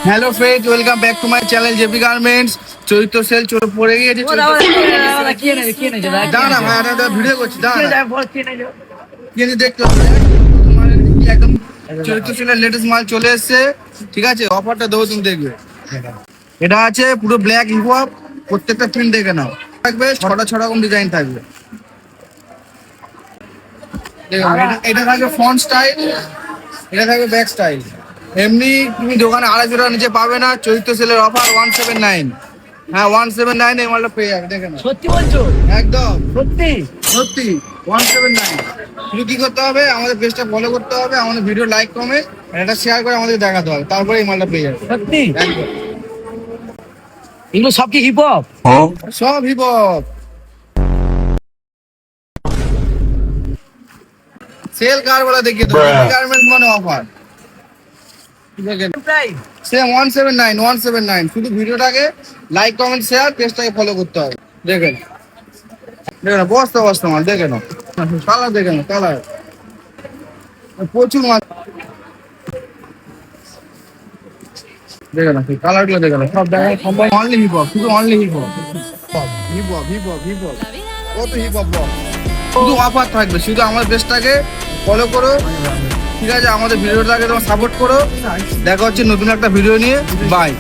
Hello friends, welcome back to my channel JP garments. Chaitra sale পড়ে গিয়েছে। দাঁড়া ভাই, একটা ভিডিও করছি, দেখতে হবে একদম। চৈত্র সেলের লেটেস্ট মাল চলে এসেছে, ঠিক আছে? অফারটা দেবো, তুমি দেখবে। এটা আছে পুরো ব্ল্যাক হিপ হপ, প্রত্যেকটা প্রিন্ট দেখে নাও। থাকবে ছটা রকম ডিজাইন থাকবে। এটা থাকবে ফ্রন্ট স্টাইল, এটা থাকবে ব্যাক স্টাইল। এমনি তুমি দোকানে 250 টাকা নিচে পাবে না। চৈত্র সেলের অফার 179। হ্যাঁ, 179 এই মালটা পেয়ে যাবে, দেখে নাও। সত্যি বলছো? একদম সত্যি সত্যি 179। শুধু কি করতে হবে, আমাদের পেজটা ফলো করতে হবে, আমাদের ভিডিও লাইক কমেন্ট এটা শেয়ার করে আমাদের দেখাতে হবে, তারপরে এই মালটা পেয়ে যাবে। সত্যি একদম এগুলো সব কি হিপ হপ? সব হিপ হপ। সেল কার বলা দেখিয়ে দেবো। গার্মেন্টস মানে অফার। সেম 179 শুধু ভিডিওটাকে লাইক কমেন্ট শেয়ার, পেজটাকে ফলো করতে হবে। দেখেন বস্তা বস্তা মাল, দেখে নাও। কালার দেখে নাও, কালার প্রচুর মাল। দেখে নাও কালার গুলো, দেখে নাও সব দেখেন। অনলি হিপ হপ, শুধু only hip hop, hip hop, hip hop, hip hop. কত হিপ হপ বল। শুধু অফার থাকবে, শুধু আমাদের পেজটাকে ফলো করো, ঠিক আছে? আমাদের ভিডিওটাকে তোমার সাপোর্ট করো। দেখা হচ্ছে নতুন একটা ভিডিও নিয়ে। বাই।